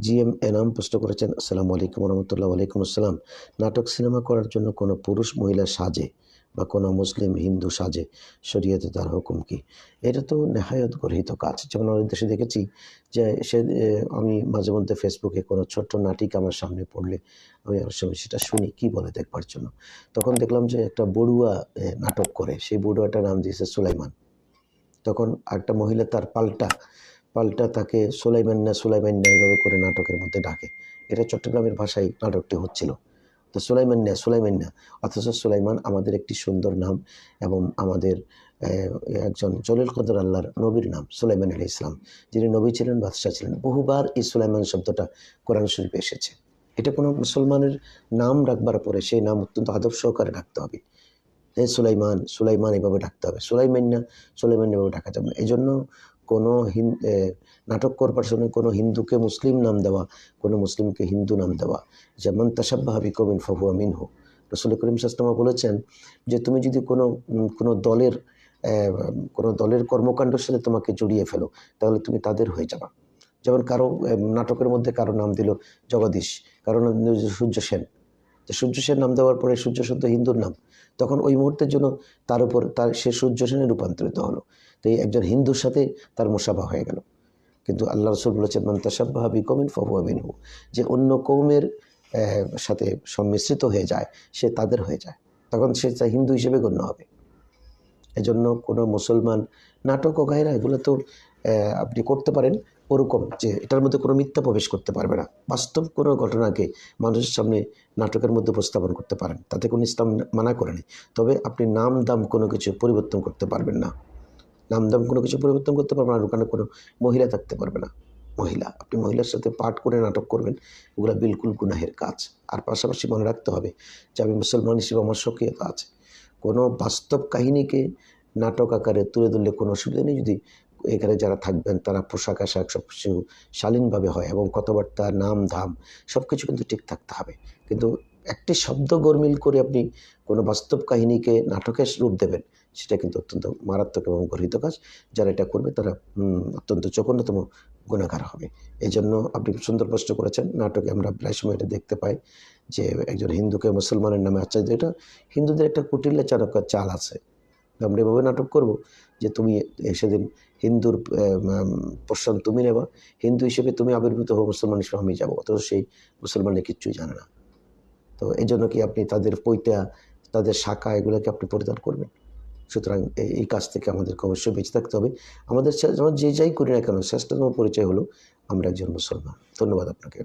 GM Enam প্রশ্ন করেছেন, আসসালামু আলাইকুম রহমতুল্লাহ। ওয়ালাইকুম আসসালাম। নাটক সিনেমা করার জন্য কোনো পুরুষ মহিলা সাজে বা কোনো মুসলিম হিন্দু সাজে, শরীয়তে তার হুকুম কি? এটা তো নেহায়ত গর্হিত কাজ। যেমন আমাদের দেশে দেখেছি যে আমি মাঝে মধ্যে ফেসবুকে কোনো ছোট্ট নাটিকা আমার সামনে পড়লে আমি অনেক সময় সেটা শুনি কী বলে দেখবার জন্য। তখন দেখলাম যে একটা বড়ুয়া নাটক করে, সেই বড়ুয়াটার নাম দিয়েছে সুলাইমান। তখন আরেকটা মহিলা তার পাল্টা তাকে সুলাইমান্না সুলাইমান্না এইভাবে করে নাটকের মধ্যে ডাকে। এটা চট্টগ্রামের ভাষায় নাটকটি হচ্ছিল। তো সুলাইমান্না সুলাইমান্না, অথচ সুলাইমান আমাদের একটি সুন্দর নাম এবং আমাদের একজন জলিল কদর আল্লাহর নবীর নাম সুলাইমান আলাইহিস সালাম, যিনি নবী ছিলেন, বাদশাহ ছিলেন। বহুবার এই সুলাইমান শব্দটা কোরআন শরীফে এসেছে। এটা কোনো মুসলমানের নাম রাখবার পরে সেই নাম অত্যন্ত আদব সহকারে ডাকতে হবে। সুলাইমান সুলাইমান এভাবে ডাকতে হবে, সুলাইমান্না সুলাইমান্না এভাবে ডাকা যাবে না। এই জন্য কোনো নাটক করবার সময় কোনো হিন্দুকে মুসলিম নাম দেওয়া, কোনো মুসলিমকে হিন্দু নাম দেওয়া, যেমন তাশাব্বাহা বিকওমিন ফাহুয়া মিনহু। রাসূল করিম সাল্লাল্লাহু আলাইহি ওয়াসাল্লাম বলেছেন যে তুমি যদি কোনো দলের কর্মকাণ্ডের সাথে তোমাকে জড়িয়ে ফেলো, তাহলে তুমি তাদের হয়ে যাবা। যেমন কারো নাটকের মধ্যে কারো নাম দিল জগদীশ, কারো নাম দিল সূর্য সেন। সূর্য সেন নাম দেওয়ার পরে সূর্য সেন তো হিন্দুর নাম, তখন ওই মুহূর্তের জন্য সে সূর্য সেনে রূপান্তরিত হলো। তো এই একজন হিন্দুর সাথে তার মুসাফা হয়ে গেল। কিন্তু আল্লাহ রাসূল বলেছেন, মান তাশাব্বাহা বিকওমিন ফাহুয়া মিনহু, যে অন্য কওমের সাথে সম্মিশ্রিত হয়ে যায়, সে তাদের হয়ে যায়, তখন সে হিন্দু হিসেবে গণ্য হবে। এজন্য কোনো মুসলমান নাটক ও গায়রা এগুলো তো আপনি করতে পারেন ওরকম যে এটার মধ্যে কোনো মিথ্যা প্রবেশ করতে পারবে না। বাস্তব কোনো ঘটনাকে মানুষের সামনে নাটকের মধ্যে উপস্থাপন করতে পারেন, তাতে কোনো ইসলাম মানা করেনি। তবে আপনি নাম দাম কোনো কিছু পরিবর্তন করতে পারবেন না। নাম দাম কোনো কিছু পরিবর্তন করতে পারবেন না, আর ওখানে কোনো মহিলা থাকতে পারবে না। আপনি মহিলার সাথে পাঠ করে নাটক করবেন, ওগুলো বিলকুল গুনাহের কাজ। আর পাশাপাশি মনে রাখতে হবে যে আমি মুসলমান হিসেবে আমার স্বকীয়তা আছে। কোনো বাস্তব কাহিনীকে নাটক আকারে তুলে ধরলে কোনো অসুবিধা নেই, যদি এখানে যারা থাকবেন তারা পোশাক আশাক সব কিছু শালীনভাবে হয় এবং কথাবার্তা নাম ধাম সব কিছু কিন্তু ঠিক থাকতে হবে। কিন্তু একটি শব্দ গরমিল করে আপনি কোনো বাস্তব কাহিনীকে নাটকের রূপ দেবেন, সেটা কিন্তু অত্যন্ত মারাত্মক এবং গর্হিত কাজ। যারা এটা করবে তারা অত্যন্ত জঘন্যতম গুনাহগার হবে। এই জন্য আপনি সুন্দর প্রশ্ন করেছেন। নাটকে আমরা প্রায় সময় এটা দেখতে পাই যে একজন হিন্দুকে মুসলমানের নামে আচ্ছাদিত। এটা হিন্দুদের একটা কুটিল্য চাল আছে। আমরা এভাবে নাটক করব যে তুমি সেদিন হিন্দুর পোশাক তুমি নেবা, হিন্দু হিসেবে তুমি আবির্ভূত হবো, মুসলমান হিসেবে আমি যাবো, অথচ সেই মুসলমানের কিচ্ছুই জানে না। তো এই জন্য কি আপনি তাদের পৈতা, তাদের শাখা এগুলোকে আপনি পরিধান করবেন? সুতরাং এই কাজ থেকে আমাদেরকে অবশ্যই বেঁচে থাকতে হবে। আমরা যে যাই করি না কেন, শ্রেষ্ঠতম পরিচয় হলো আমরা একজন মুসলমান। ধন্যবাদ আপনাকে।